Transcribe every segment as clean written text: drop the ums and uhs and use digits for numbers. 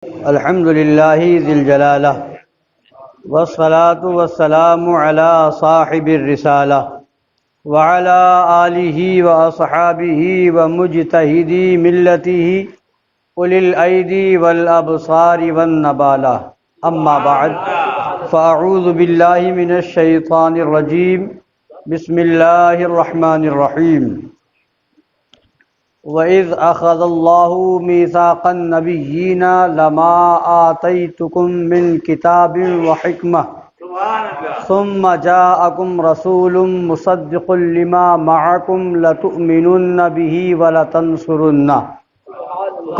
الحمد للہ ذی الجلالہ والصلاة والسلام علی صاحب الرسالہ وعلی آلہ واصحابہ ومجتہدی ملتہ اولی الایدی والابصار والنبالہ اما بعد فاعوذ باللہ من الشیطان الرجیم بسم اللہ الرحمن الرحیم وَإِذْ أَخَذَ اللَّهُ مِيثَاقَ النَّبِيِّينَ لَمَا آتَيْتُكُم مِّن كِتَابٍ وَحِكْمَةٍ ثُمَّ جَاءَكُمْ رَسُولٌ مُصَدِّقٌ لِّمَا مَعَكُمْ لَتُؤْمِنُنَّ بِهِ وَلَتَنصُرُنَّهُ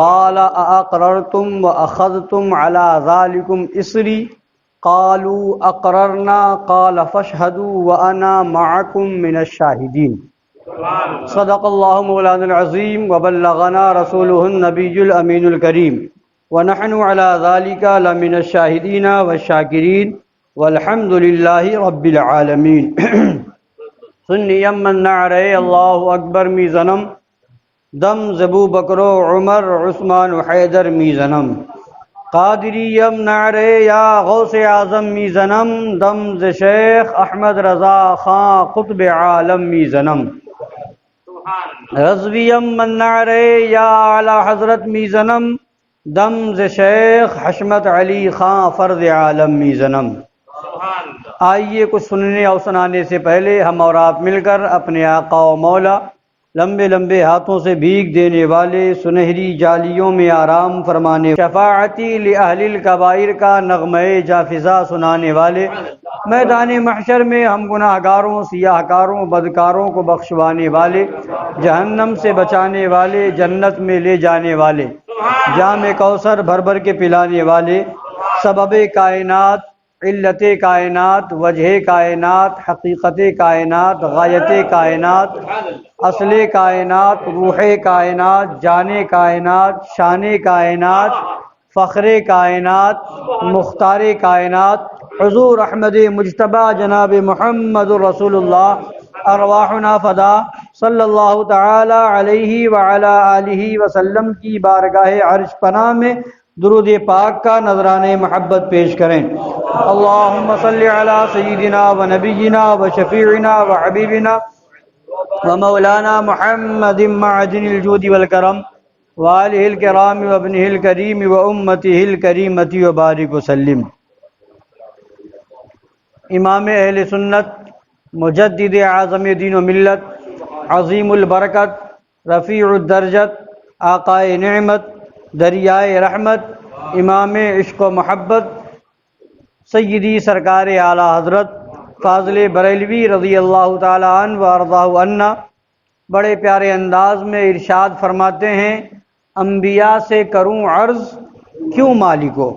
قَالَ أَأَقْرَرْتُمْ وَأَخَذْتُمْ عَلَىٰ ذَٰلِكُمْ إِصْرِي قَالُوا أَقْرَرْنَا قَالَ فَاشْهَدُوا وَأَنَا مَعَكُمْ مِنَ الشَّاهِدِينَ صدق اللہ مولانا العظیم وبلغنا رسولہ النبی الامین الکریم ونحن علی ذلک لمن الشاہدین والشاکرین والحمد للہ رب العالمین سنیم من نعرے اللہ اکبر میزنم دم زبو بکرو عمر عثمان حیدر میزنم قادریم نعرے یا غوث اعظم میزنم دم ز شیخ احمد رضا خان قطب عالم میزنم رضویم من نعرے یا اعلی حضرت میزنم دم ز شیخ حشمت علی خان فرد عالم میزنم۔ آئیے کچھ سننے اور سنانے سے پہلے ہم اور آپ مل کر اپنے آقا و مولا لمبے لمبے ہاتھوں سے بھیگ دینے والے سنہری جالیوں میں آرام فرمانے شفاعتی لأہل الکبائر کا نغمہ جافزہ سنانے والے میدان محشر میں ہم گناہ گاروں سیاہ کاروں بدکاروں کو بخشوانے والے جہنم سے بچانے والے جنت میں لے جانے والے جام کوثر بھر بھر کے پلانے والے سبب کائنات علت کائنات وجہ کائنات حقیقت کائنات غایت کائنات اصل کائنات روح کائنات جان کائنات شان کائنات فخر کائنات مختار کائنات حضور احمد مجتبی جناب محمد رسول اللہ ارواحنا فدا صلی اللہ تعالی علیہ وعلی آلہ وسلم کی بارگاہ عرش پناہ میں درود پاک کا نذرانہ محبت پیش کریں۔ اللہم صلی علی سیدنا و نبینا و شفیعنا و حبیبنا و مولانا محمد معدن الجود والکرم وآلہ الکرام و ابنہ الکریم و امتہ الکریمۃ و بارک وسلم۔ امام اہل سنت مجدد اعظم دین و ملت عظیم البرکت رفیع الدرجت آقائے نعمت دریائے رحمت امام عشق و محبت سیدی سرکار اعلیٰ حضرت فاضل بریلوی رضی اللہ تعالی عنہ و ارضاہ عنا بڑے پیارے انداز میں ارشاد فرماتے ہیں، انبیاء سے کروں عرض کیوں مالکو،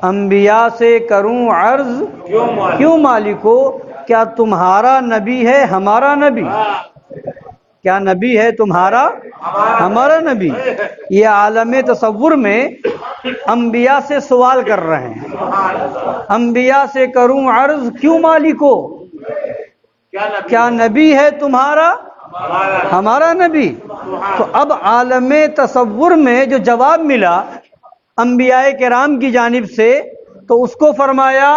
انبیاء سے کروں عرض کیوں مالکو، کیا تمہارا نبی ہے ہمارا نبی، کیا نبی ہے تمہارا ہمارا نبی۔ یہ عالم تصور میں انبیاء سے سوال کر رہے ہیں، انبیاء سے کروں عرض کیوں مالکو، کیا نبی ہے تمہارا ہمارا نبی۔ تو اب عالم تصور میں جو جواب ملا انبیاء کرام کی جانب سے تو اس کو فرمایا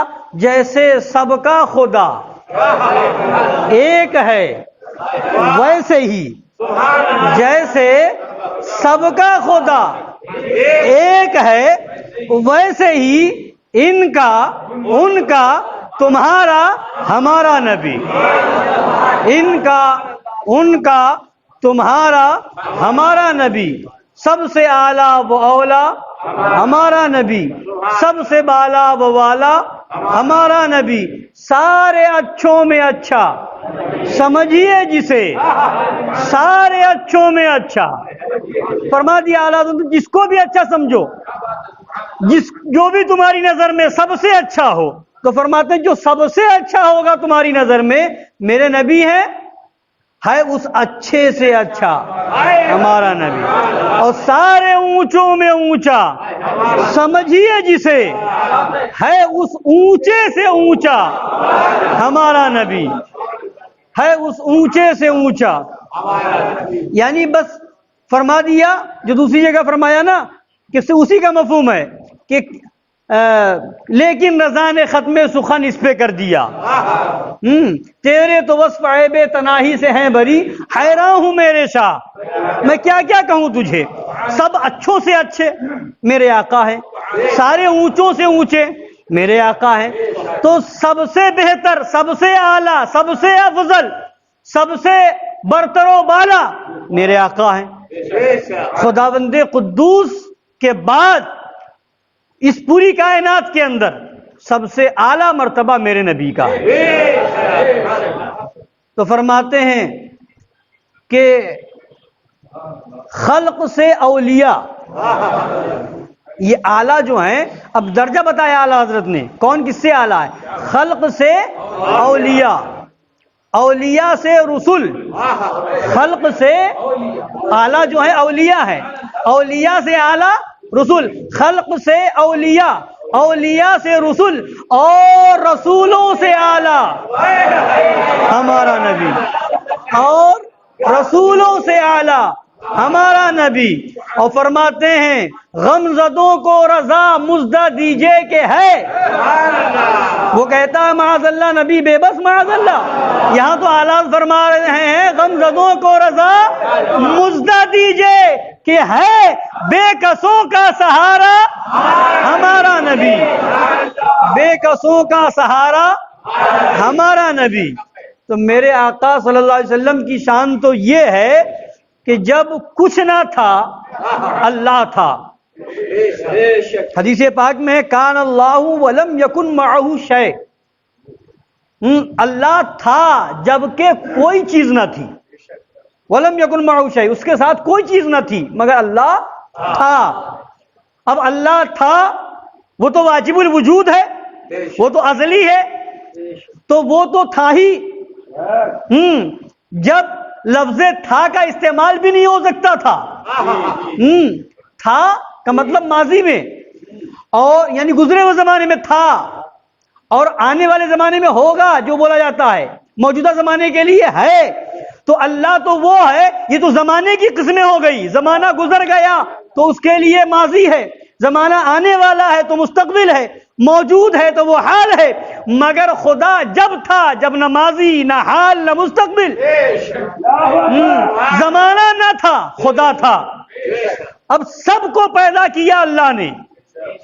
جیسے سب کا خدا ایک ہے ویسے ہی، جیسے سب کا خدا ایک ہے ویسے ہی ان کا ان کا تمہارا ہمارا نبی، ان کا ان کا تمہارا ہمارا نبی، سب سے اعلیٰ و اولا ہمارا نبی، سب سے بالا و والا ہمارا نبی، سارے اچھوں میں اچھا سمجھیے جسے، سارے اچھوں میں اچھا فرما دیا اعلیٰ حضرت، جس کو بھی اچھا سمجھو، جو بھی تمہاری نظر میں سب سے اچھا ہو، تو فرماتے ہیں جو سب سے اچھا ہوگا تمہاری نظر میں میرے نبی ہے اس اچھے سے اچھا ہمارا نبی، اور سارے اونچوں میں اونچا سمجھیے جسے، ہے اس اونچے سے اونچا ہمارا نبی، ہے اس اونچے سے اونچا، یعنی بس فرما دیا جو دوسری جگہ فرمایا نا کہ اسی کا مفہوم ہے کہ لیکن رضا نے ختم سخن اس پہ کر دیا. تیرے تو وصف عیب تناہی سے ہیں بری، حیران ہوں میرے شاہ میں کیا کیا کہوں تجھے. سب اچھوں سے اچھے میرے آقا ہے، سارے اونچوں سے اونچے میرے آقا ہے، تو سب سے بہتر، سب سے اعلیٰ، سب سے افضل، سب سے برتر و بالا میرے آقا ہیں. خداوند قدوس کے بعد اس پوری کائنات کے اندر سب سے اعلیٰ مرتبہ میرے نبی کا ہے. تو فرماتے ہیں کہ خلق سے اولیاء، یہ اعلیٰ جو ہیں، اب درجہ بتایا اعلیٰ حضرت نے، کون کس سے اعلیٰ ہے؟ خلق سے اولیاء، اولیاء سے رسول، خلق سے اعلیٰ جو ہے اولیاء ہے، اولیاء سے اعلیٰ رسول، خلق سے اولیاء، اولیاء سے رسول، اور رسولوں سے اعلیٰ ہمارا نبی، اور رسولوں سے اعلیٰ ہمارا نبی. اور فرماتے ہیں غمزدوں کو رضا مزدہ دیجئے کہ ہے. وہ کہتا ہے معاذ اللہ نبی بے بس معاذ اللہ، یہاں تو اعلیٰ فرما رہے ہیں غمزدوں کو رضا مزدہ دیجئے کہ ہے بے کسوں کا سہارا ہمارا نبی، بے کسوں کا سہارا ہمارا نبی. تو میرے آقا صلی اللہ علیہ وسلم کی شان تو یہ ہے کہ جب کچھ نہ تھا اللہ تھا. حدیث پاک میں کان اللہ ولم یکن معہ شیء، اللہ تھا جبکہ کوئی چیز نہ تھی. ولم یکن معہ شیء، اس کے ساتھ کوئی چیز نہ تھی مگر اللہ تھا. اب اللہ تھا وہ تو واجب الوجود ہے، وہ تو ازلی ہے، تو وہ تو تھا ہی. جب لفظ تھا کا استعمال بھی نہیں ہو سکتا تھا. تھا کا مطلب ماضی میں، اور یعنی گزرے ہوئے زمانے میں تھا، اور آنے والے زمانے میں ہوگا جو بولا جاتا ہے، موجودہ زمانے کے لیے ہے. تو اللہ تو وہ ہے، یہ تو زمانے کی قسمیں ہو گئی. زمانہ گزر گیا تو اس کے لیے ماضی ہے، زمانہ آنے والا ہے تو مستقبل ہے، موجود ہے تو وہ حال ہے. مگر خدا جب تھا، جب نہ ماضی نہ حال نہ مستقبل، زمانہ نہ تھا خدا تھا. اب سب کو پیدا کیا اللہ نے،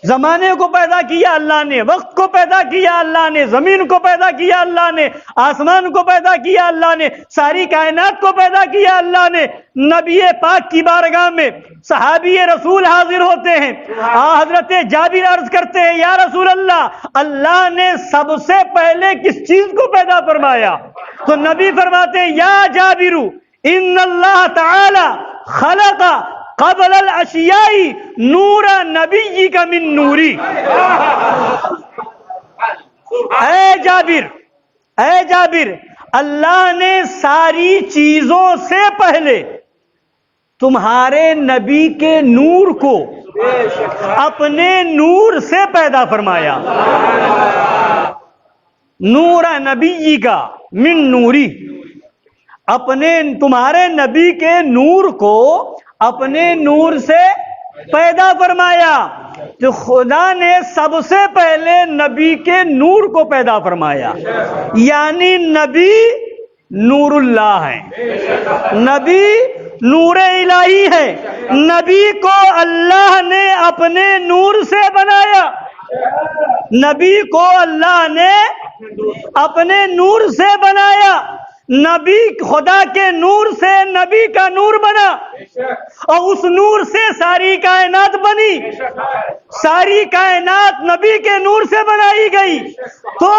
زمانے کو پیدا کیا اللہ نے، وقت کو پیدا کیا اللہ نے، زمین کو پیدا کیا اللہ نے، آسمان کو پیدا کیا اللہ نے، ساری کائنات کو پیدا کیا اللہ نے. نبی پاک کی بارگاہ میں صحابی رسول حاضر ہوتے ہیں. حضرت جابر عرض کرتے ہیں یا رسول اللہ، اللہ نے سب سے پہلے کس چیز کو پیدا فرمایا؟ تو نبی فرماتے ہیں یا جابر ان اللہ تعالی خلق قبل الاشیاء نور نبی کا من نوری. اے جابر، اللہ نے ساری چیزوں سے پہلے تمہارے نبی کے نور کو اپنے نور سے پیدا فرمایا. نور نبی کا من نوری، تمہارے نبی کے نور کو اپنے نور سے پیدا فرمایا. تو خدا نے سب سے پہلے نبی کے نور کو پیدا فرمایا، یعنی نبی نور اللہ ہے، نبی نور الہی ہے. نبی کو اللہ نے اپنے نور سے بنایا، نبی کو اللہ نے اپنے نور سے بنایا. نبی خدا کے نور سے نبی کا نور بنا، اور اس نور سے ساری کائنات بنی. ساری کائنات نبی کے نور سے بنائی گئی. تو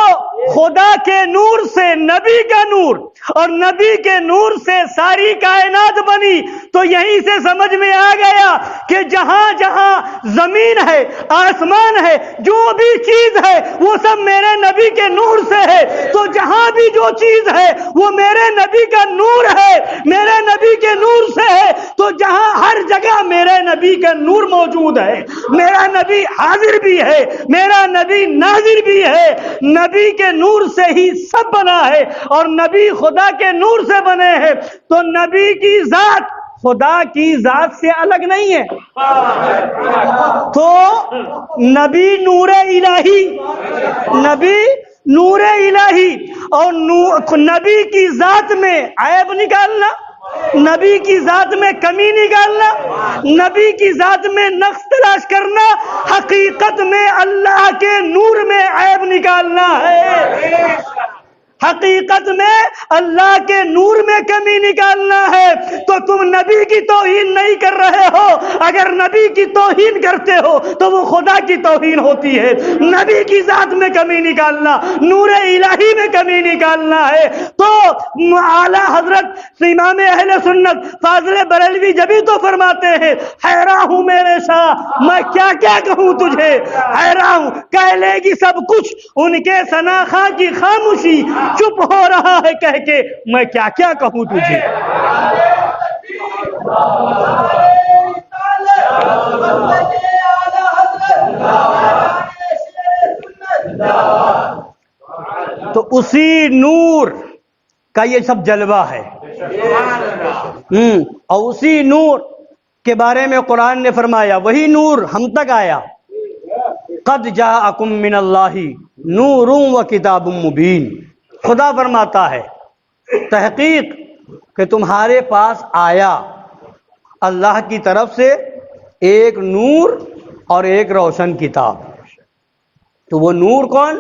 خدا کے نور سے نبی کا نور، اور نبی کے نور سے ساری کائنات بنی. تو یہیں سے سمجھ میں آ گیا کہ جہاں جہاں زمین ہے، آسمان ہے، جو بھی چیز ہے وہ سب میرے نبی کے نور سے ہے. تو جہاں بھی جو چیز ہے وہ میرے نبی کا نور ہے، میرے نبی کے نور سے ہے. تو جہاں ہر جگہ میرے نبی کا نور موجود ہے، میرا نبی حاضر بھی ہے، میرا نبی ناظر بھی ہے. نبی کے نور سے ہی سب بنا ہے، اور نبی خدا کے نور سے بنے ہیں. تو نبی کی ذات خدا کی ذات سے الگ نہیں ہے. تو نبی نور الہی، نبی نور الہی، اور نبی کی ذات میں عیب نکالنا، نبی کی ذات میں کمی نکالنا، نبی کی ذات میں نقص تلاش کرنا، حقیقت میں اللہ کے نور میں عیب نکالنا ہے. حقیقت میں اللہ کے نور میں کمی نکالنا ہے. تو تم نبی کی توہین نہیں کر رہے ہو. اگر نبی کی توہین کرتے ہو تو وہ خدا کی توہین ہوتی ہے. نبی کی ذات میں کمی نکالنا، نور الہی میں کمی نکالنا ہے. تو اعلیٰ حضرت امام اہل سنت فاضل بریلوی جبھی تو فرماتے ہیں حیران ہوں میرے شاہ، میں کیا کیا کہوں تجھے، حیران ہوں، کہہ لے گی سب کچھ ان کے ثناءخواں کی خاموشی، چپ ہو رہا ہے کہہ کے میں کیا کیا کہوں تجھے. تو اسی نور کا یہ سب جلوہ ہے. اور اسی نور کے بارے میں قرآن نے فرمایا، وہی نور ہم تک آیا، قد جاءکم من اللہ نور و کتاب مبین. خدا فرماتا ہے تحقیق کہ تمہارے پاس آیا اللہ کی طرف سے ایک نور اور ایک روشن کتاب. تو وہ نور کون؟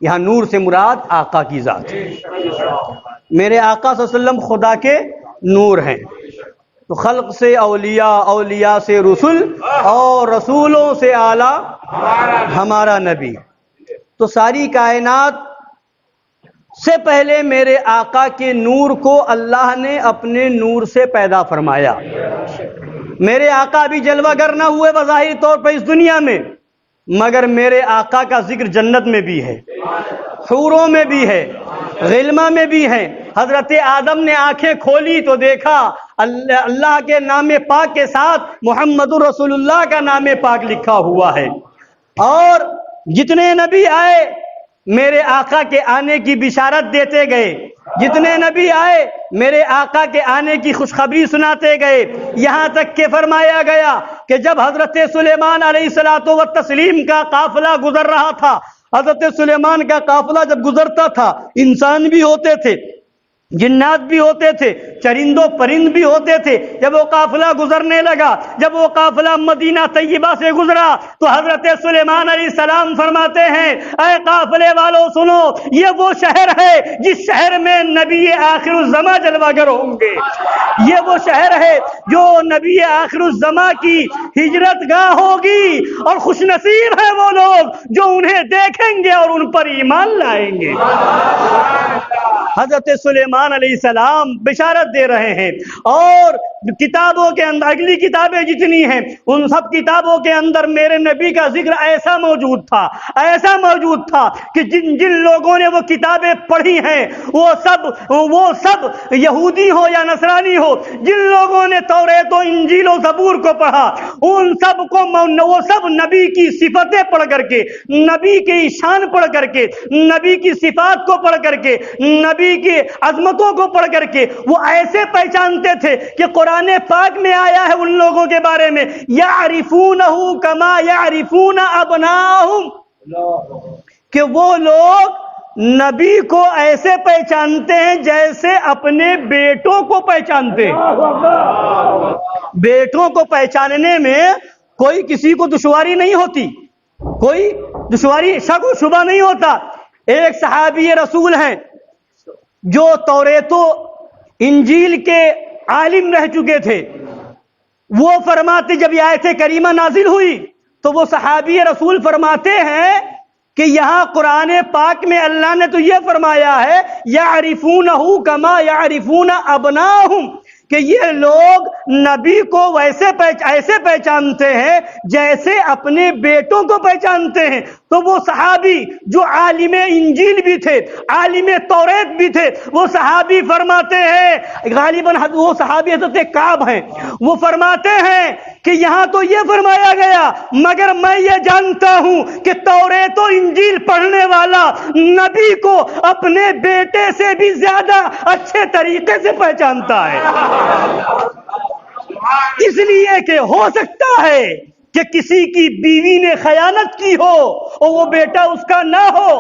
یہاں نور سے مراد آقا کی ذات. میرے آقا صلی اللہ علیہ وسلم خدا کے نور ہیں. تو خلق سے اولیاء، اولیاء سے رسول، اور رسولوں سے اعلیٰ ہمارا نبی. تو ساری کائنات سے پہلے میرے آقا کے نور کو اللہ نے اپنے نور سے پیدا فرمایا. میرے آقا بھی جلوہ گر نہ ہوئے بظاہر طور پہ اس دنیا میں، مگر میرے آقا کا ذکر جنت میں بھی ہے، حوروں میں بھی ہے، غلمہ میں بھی ہے. حضرت آدم نے آنکھیں کھولی تو دیکھا اللہ کے نام پاک کے ساتھ محمد رسول اللہ کا نام پاک لکھا ہوا ہے. اور جتنے نبی آئے میرے آقا کے آنے کی بشارت دیتے گئے، جتنے نبی آئے میرے آقا کے آنے کی خوشخبری سناتے گئے. یہاں تک کہ فرمایا گیا کہ جب حضرت سلیمان علیہ الصلوۃ والتسلیم کا قافلہ گزر رہا تھا، حضرت سلیمان کا قافلہ جب گزرتا تھا، انسان بھی ہوتے تھے، جنات بھی ہوتے تھے، چرند و پرند بھی ہوتے تھے. جب وہ قافلہ گزرنے لگا، جب وہ قافلہ مدینہ طیبہ سے گزرا، تو حضرت سلیمان علیہ السلام فرماتے ہیں اے قافلے والوں سنو، یہ وہ شہر ہے جس شہر میں نبی آخر الزماں جلوہ گر ہوں گے. یہ وہ شہر ہے جو نبی آخر الزماں کی ہجرت گاہ ہوگی، اور خوش نصیب ہیں وہ لوگ جو انہیں دیکھیں گے اور ان پر ایمان لائیں گے. حضرت سلیمان علیہ السلام بشارت دے رہے ہیں. اور کتابوں کے اندر اگلی کتابیں جتنی ہیں ان سب کتابوں کے اندر میرے نبی کا ذکر ایسا موجود تھا، ایسا موجود تھا کہ جن جن لوگوں نے وہ کتابیں پڑھی ہیں وہ سب یہودی ہو یا نصرانی ہو، جن لوگوں نے توریت و انجیل و زبور کو پڑھا، ان سب کو وہ سب نبی کی صفتیں پڑھ کر کے، نبی کی شان پڑھ کر کے، نبی کی صفات کو پڑھ کر کے، نبی کی عظمتوں کو پڑھ کر کے وہ ایسے پہچانتے تھے کہ قرآن پاک میں آیا ہے ان لوگوں کے بارے میں یعرفونہ کما یعرفون ابناہم، کہ وہ لوگ نبی کو ایسے پہچانتے ہیں جیسے اپنے بیٹوں کو پہچانتے ہیں. بیٹوں کو پہچاننے میں کوئی کسی کو دشواری نہیں ہوتی، کوئی دشواری شک و شبہ نہیں ہوتا. ایک صحابی رسول ہیں جو توریت و انجیل کے عالم رہ چکے تھے. وہ فرماتے، جب یہ آیت کریمہ نازل ہوئی تو وہ صحابی رسول فرماتے ہیں کہ یہاں قرآن پاک میں اللہ نے تو یہ فرمایا ہے یعرفونہ کما یعرفون ابناہم، کہ یہ لوگ نبی کو ایسے پہچانتے ہیں جیسے اپنے بیٹوں کو پہچانتے ہیں. تو وہ صحابی جو عالم انجیل بھی تھے، عالم توریت بھی تھے، وہ صحابی فرماتے ہیں، غالباً وہ صحابی حضرت کعب ہیں، وہ فرماتے ہیں کہ یہاں تو یہ فرمایا گیا مگر میں یہ جانتا ہوں کہ توریت و انجیل پڑھنے والا نبی کو اپنے بیٹے سے بھی زیادہ اچھے طریقے سے پہچانتا ہے. اس لیے کہ ہو سکتا ہے کہ کسی کی بیوی نے خیانت کی ہو اور وہ بیٹا اس کا نہ ہو،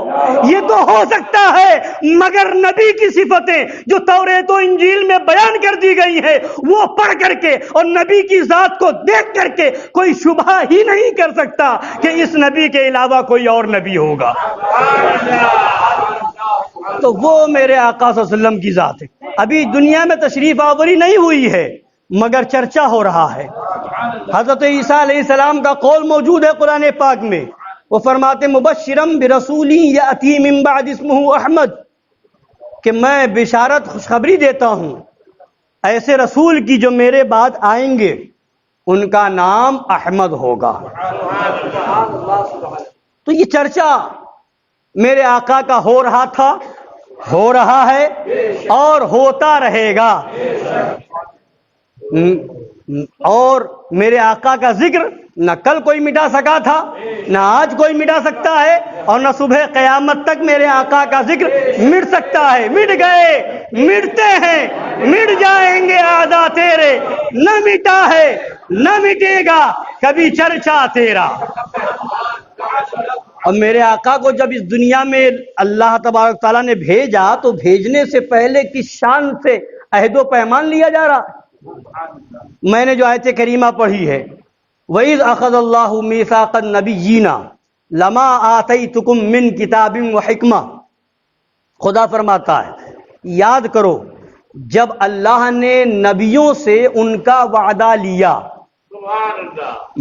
یہ تو ہو سکتا ہے، مگر نبی کی صفتیں جو توریت و انجیل میں بیان کر دی گئی ہیں وہ پڑھ کر کے اور نبی کی ذات کو دیکھ کر کے کوئی شبہ ہی نہیں کر سکتا کہ اس نبی کے علاوہ کوئی اور نبی ہوگا۔ تو وہ میرے آقا صلی اللہ علیہ وسلم کی ذات ہے۔ ابھی دنیا میں تشریف آوری نہیں ہوئی ہے مگر چرچا ہو رہا ہے۔ حضرت عیسیٰ علیہ السلام کا قول موجود ہے قرآن پاک میں، وہ فرماتے مبشرم برسول یأتی من بعد اسمہ احمد، کہ میں بشارت خوشخبری دیتا ہوں ایسے رسول کی جو میرے بعد آئیں گے، ان کا نام احمد ہوگا۔ تو یہ چرچا میرے آقا کا ہو رہا تھا، ہو رہا ہے اور ہوتا رہے گا، اور میرے آقا کا ذکر نہ کل کوئی مٹا سکا تھا، نہ آج کوئی مٹا سکتا ہے، اور نہ صبح قیامت تک میرے آقا کا ذکر مٹ سکتا ہے۔ مٹ گئے، مٹتے ہیں، مٹ جائیں گے اعداء تیرے، نہ مٹا ہے نہ مٹے گا کبھی چرچا تیرا۔ اور میرے آقا کو جب اس دنیا میں اللہ تبارک تعالیٰ نے بھیجا تو بھیجنے سے پہلے کس شان سے عہد و پیمان لیا جا رہا ہے؟ میں نے جو آیت کریمہ پڑھی ہے وَإِذْ أَخَذَ اللَّهُ مِيثَاقَ النَّبِيِّينَ لَمَا آتَيْتُكُم مِّن كِتَابٍ وَحِكْمَةٍ، خدا فرماتا ہے یاد کرو جب اللہ نے نبیوں سے ان کا وعدہ لیا،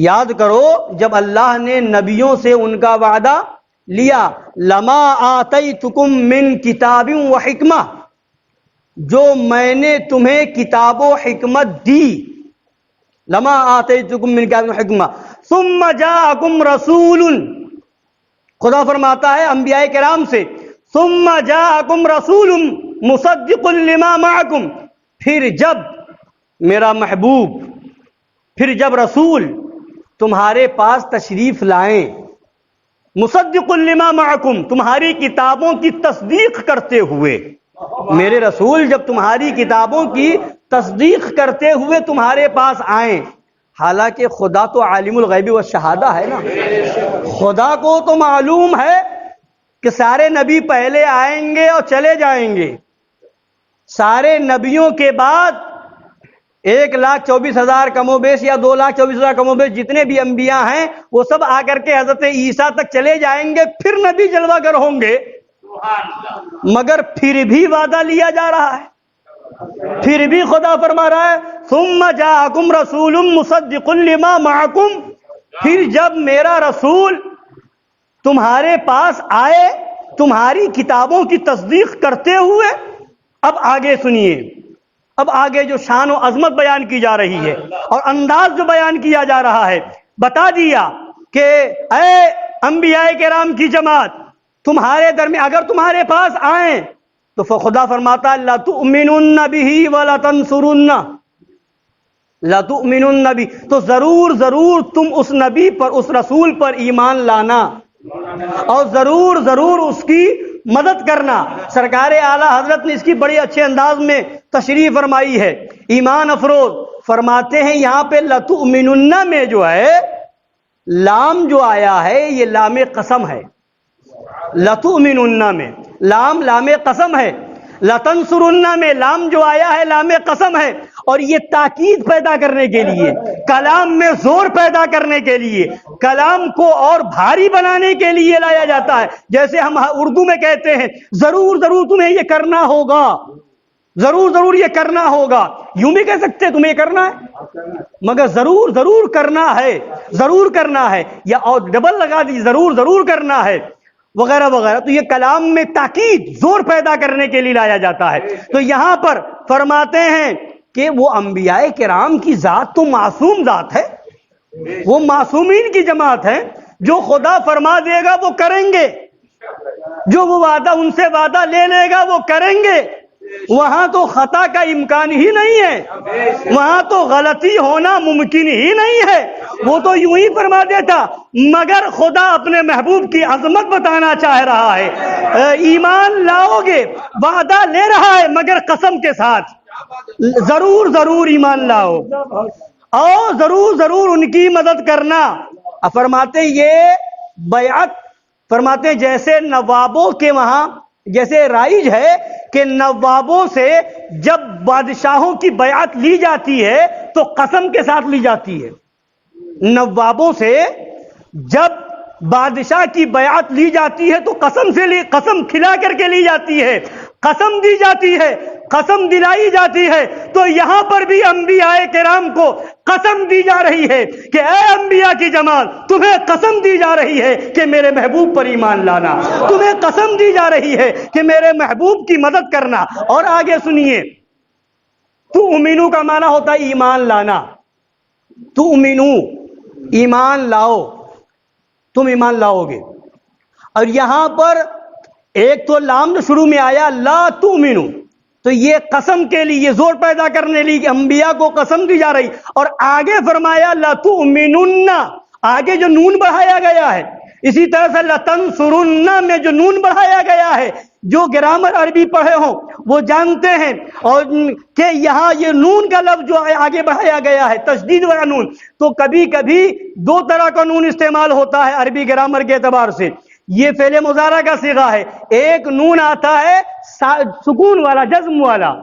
یاد کرو جب اللہ نے نبیوں سے ان کا وعدہ لیا، لَمَا آتَيْتُكُم مِّن كِتَابٍ وَحِكْمَةٍ، جو میں نے تمہیں کتاب و حکمت دی، لما آتیتکم من کتاب و حکمت، ثم جاءکم رسول، خدا فرماتا ہے انبیاء کرام سے ثم جاءکم رسول مصدق لما معکم، پھر جب میرا محبوب، پھر جب رسول تمہارے پاس تشریف لائیں، مصدق لما معکم، تمہاری کتابوں کی تصدیق کرتے ہوئے، میرے رسول جب تمہاری کتابوں کی تصدیق کرتے ہوئے تمہارے پاس آئیں، حالانکہ خدا تو عالم الغیب والشہادہ ہے نا، خدا کو تو معلوم ہے کہ سارے نبی پہلے آئیں گے اور چلے جائیں گے، سارے نبیوں کے بعد 1,24,000 کم و بیش یا 2,24,000 کم و بیش جتنے بھی انبیاء ہیں وہ سب آ کر کے حضرت عیسیٰ تک چلے جائیں گے، پھر نبی جلوہ گر ہوں گے، مگر پھر بھی وعدہ لیا جا رہا ہے، پھر بھی خدا فرما رہا ہے ثم جاءکم رسول مصدق لما معکم، پھر جب میرا رسول تمہارے پاس آئے تمہاری کتابوں کی تصدیق کرتے ہوئے۔ اب آگے سنیے، اب آگے جو شان و عظمت بیان کی جا رہی ہے اور انداز جو بیان کیا جا رہا ہے، بتا دیا کہ اے انبیاء کرام کی جماعت، تمہارے درمیان اگر تمہارے پاس آئیں تو خدا فرماتا ہے لَتُؤْمِنُنَّ بِهِ وَلَتَنْصُرُنَّ، لَتُؤْمِنُنَّ بِهِ، تو ضرور ضرور تم اس نبی پر، اس رسول پر ایمان لانا اور ضرور ضرور اس کی مدد کرنا۔ سرکار اعلیٰ حضرت نے اس کی بڑی اچھے انداز میں تشریح فرمائی ہے، ایمان افروز فرماتے ہیں یہاں پہ لَتُؤْمِنُنَّ میں جو ہے لام جو آیا ہے یہ لام قسم ہے، لَتُؤْمِنُنَّ میں لام قسم ہے، لَتَنْصُرُنَّ میں لام جو آیا ہے لام قسم ہے، اور یہ تاکید پیدا کرنے کے لیے، کلام میں زور پیدا کرنے کے لیے، کلام کو اور بھاری بنانے کے لیے لایا جاتا ہے۔ جیسے ہم اردو میں کہتے ہیں ضرور ضرور تمہیں یہ کرنا ہوگا، ضرور ضرور یہ کرنا ہوگا، یوں بھی کہہ سکتے تمہیں کرنا ہے، مگر ضرور ضرور کرنا ہے، ضرور کرنا ہے، یا اور ڈبل لگا دی ضرور ضرور کرنا ہے وغیرہ وغیرہ، تو یہ کلام میں تاکید زور پیدا کرنے کے لیے لایا جاتا ہے۔ تو یہاں پر فرماتے ہیں کہ وہ انبیاء کرام کی ذات تو معصوم ذات ہے، وہ معصومین کی جماعت ہے، جو خدا فرما دے گا وہ کریں گے، جو وہ وعدہ ان سے وعدہ لے لے گا وہ کریں گے، وہاں تو خطا کا امکان ہی نہیں ہے، وہاں تو غلطی ہونا ممکن ہی نہیں ہے، وہ تو یوں ہی فرما دیتا، مگر خدا اپنے محبوب کی عظمت بتانا چاہ رہا ہے، ایمان لاؤ گے، وعدہ لے رہا ہے مگر قسم کے ساتھ، ضرور ضرور ایمان لاؤ۔ اور ضرور ضرور ان کی مدد کرنا. فرماتے یہ بیعت، فرماتے جیسے نوابوں کے وہاں جیسے رائج ہے کہ نوابوں سے جب بادشاہوں کی بیعت لی جاتی ہے تو قسم کے ساتھ لی جاتی ہے. نوابوں سے جب بادشاہ کی بیعت لی جاتی ہے تو قسم کھلا کر کے لی جاتی ہے، قسم دی جاتی ہے، قسم دلائی جاتی ہے. تو یہاں پر بھی انبیاء کرام کو قسم دی جا رہی ہے کہ اے انبیاء کی جماعت، تمہیں قسم دی جا رہی ہے کہ میرے محبوب پر ایمان لانا، تمہیں قسم دی جا رہی ہے کہ میرے محبوب کی مدد کرنا. اور آگے سنیے، تو امینو کا معنی ہوتا ہے ایمان لانا. تو امینو ایمان لاؤ، تم ایمان لاؤ گے. اور یہاں پر ایک تو لام شروع میں آیا لا تؤمنو، تو یہ قسم کے لیے زور پیدا کرنے لیے انبیاء کو قسم دی جا رہی. اور آگے فرمایا لا تؤمنن، آگے جو نون بڑھایا گیا ہے. اسی طرح سے لتنصرن میں جو نون بڑھایا گیا ہے، جو گرامر عربی پڑھے ہوں وہ جانتے ہیں اور کہ یہاں یہ نون کا لفظ جو آگے بڑھایا گیا ہے تشدید والا نون، تو کبھی کبھی دو طرح کا نون استعمال ہوتا ہے عربی گرامر کے اعتبار سے. یہ فعل مضارع کا صیغہ ہے. ایک نون آتا ہے سکون والا، جزم والا،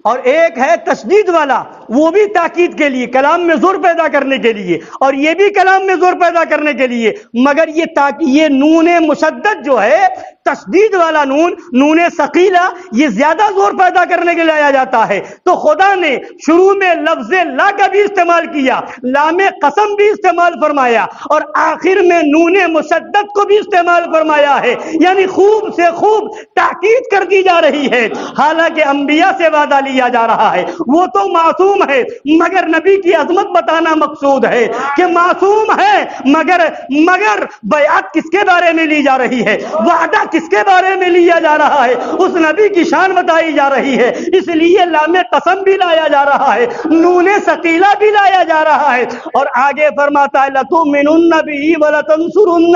اور ایک ہے تشدید والا، وہ بھی تاکید کے لیے، کلام میں زور پیدا کرنے کے لیے، اور یہ بھی کلام میں زور پیدا کرنے کے لیے. مگر یہ نون مشدد جو ہے، تشدید والا نون، نون ثقیلہ، یہ زیادہ زور پیدا کرنے کے لیے لایا جاتا ہے. تو خدا نے شروع میں لفظ لا کا بھی استعمال کیا، لام قسم بھی استعمال فرمایا، اور آخر میں نون مشدد کو بھی استعمال فرمایا ہے. یعنی خوب سے خوب تاکید کر دی جا رہی ہے. حالانکہ انبیاء سے وعدہ لیا جا رہا ہے، وہ تو معصوم ہے، مگر نبی کی عظمت بتانا مقصود ہے کہ معصوم ہے، مگر بیعت کس کے بارے میں لی جا رہی ہے، وعدہ کس کے بارے میں لیا جا رہا ہے، اس نبی کی شان بتائی جا رہی ہے. اس لیے لام قسم بھی لایا جا رہا ہے، نون ثقیلہ بھی لایا جا رہا ہے. اور آگے فرماتا ہے لتؤمنن بہ ولتنصرن.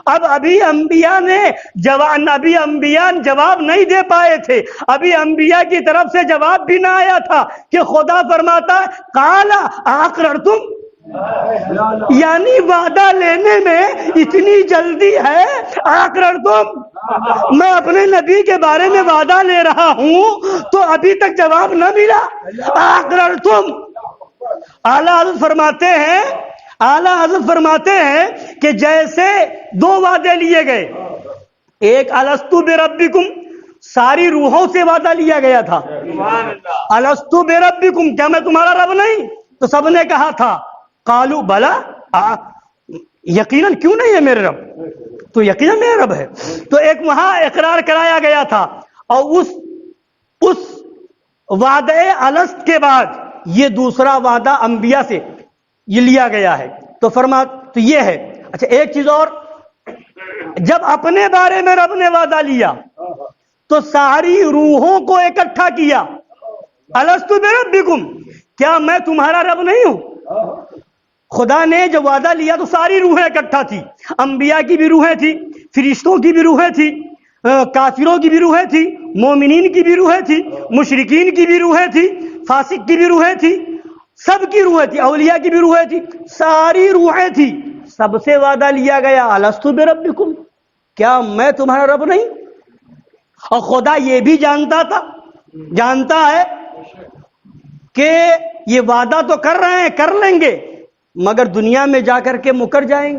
اب ابھی انبیاء جواب نہیں دے پائے تھے، ابھی انبیاء کی طرف سے جواب بھی نہ آیا تھا کہ خدا فرماتا ہے قال اقررتم، یعنی وعدہ لینے میں اتنی جلدی ہے. اقررتم، میں اپنے نبی کے بارے میں وعدہ لے رہا ہوں تو ابھی تک جواب نہ ملا. اقررتم، اعلیٰ حضرت فرماتے ہیں کہ جیسے دو وعدے لیے گئے، ایک الستو بربکم، ساری روحوں سے وعدہ لیا گیا تھا، الستو بربکم، کیا میں تمہارا رب نہیں؟ تو سب نے کہا تھا قالوا بلا، یقیناً کیوں نہیں ہے میرے رب، تو یقیناً میرا رب ہے. تو ایک وہاں اقرار کرایا گیا تھا. اور اس وعدے الست کے بعد یہ دوسرا وعدہ انبیاء سے یہ لیا گیا ہے. تو یہ ہے. اچھا ایک چیز اور، جب اپنے بارے میں رب نے وعدہ لیا تو ساری روحوں کو اکٹھا کیا. الستو بربکم، کیا میں تمہارا رب نہیں ہوں؟ خدا نے جب وعدہ لیا تو ساری روحیں اکٹھا تھی، انبیاء کی بھی روحیں تھی، فرشتوں کی بھی روحیں تھی، کافروں کی بھی روحیں تھی، مومنین کی بھی روحیں تھی، مشرکین کی بھی روحیں تھی، فاسق کی بھی روحیں تھی، سب کی روحیں تھی، اولیاء کی بھی روحیں تھی، ساری روحیں تھی. سب سے وعدہ لیا گیا الستو بربکم، کیا میں تمہارا رب نہیں؟ اور خدا یہ بھی جانتا ہے کہ یہ وعدہ تو کر رہے ہیں، کر لیں گے، مگر دنیا میں جا کر کے مکر جائیں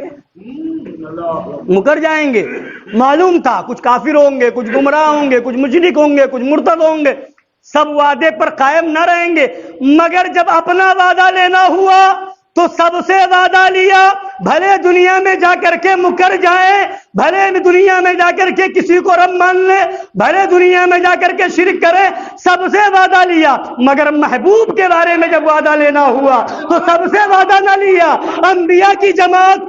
گے. معلوم تھا کچھ کافر ہوں گے، کچھ گمراہ ہوں گے، کچھ مشرک ہوں گے، کچھ مرتد ہوں گے، سب وعدے پر قائم نہ رہیں گے. مگر جب اپنا وعدہ لینا ہوا تو سب سے وعدہ لیا، بھلے دنیا میں جا کر کے مکر جائیں، بھلے دنیا میں جا کر کے کسی کو رب مان لے، بھلے دنیا میں جا کر کے شرک کرے، سب سے وعدہ لیا. مگر محبوب کے بارے میں جب وعدہ لینا ہوا تو سب سے وعدہ نہ لیا. انبیاء کی جماعت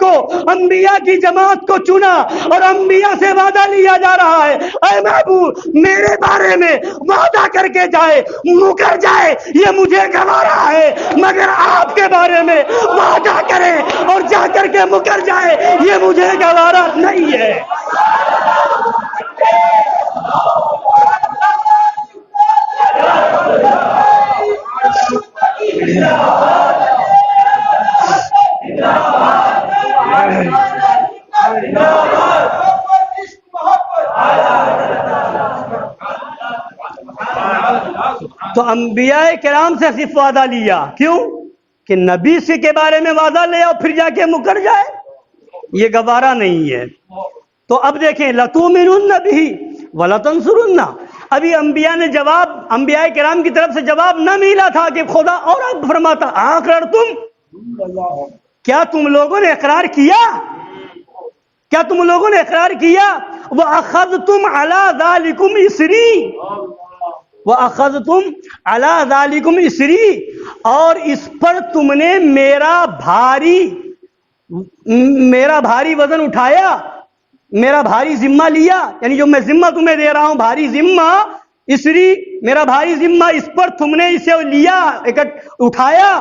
کو چنا اور انبیاء سے وعدہ لیا جا رہا ہے، اے محبوب میرے بارے میں وعدہ کر کے جائے، مکر جائے، یہ مجھے گوارا ہے، مگر آپ کے بارے میں وعدہ کرے اور جا کر کے مکر جائے، یہ مجھے گوارا نہیں ہے. تو انبیاء کرام سے صرف وعدہ لیا، کیوں؟ کہ نبی سے کے بارے میں وعدہ لے اور پھر جا کے مکر جائے، یہ گوارا نہیں ہے۔ تو اب دیکھیں لَتُؤْمِنُنَّ بِهِ وَلَتَنْصُرُنَّ، ابھی انبیاء نے جواب، انبیاء کرام کی طرف سے جواب نہ ملا تھا کہ خدا اور اب فرماتا اقررتم، کیا تم لوگوں نے اقرار کیا؟ کیا تم لوگوں نے اقرار کیا؟ وَأَخَذْتُمْ عَلَى ذَلِكُمْ إِصْرِي، وَأَخَذْتُمْ عَلَى ذَلِكُمْ إِصْرِي، اور اس پر تم نے میرا بھاری وزن اٹھایا، میرا بھاری ذمہ لیا، یعنی جو میں ذمہ تمہیں دے رہا ہوں بھاری ذمہ، اسری میرا بھاری ذمہ، اس پر تم نے اسے لیا، اٹھایا،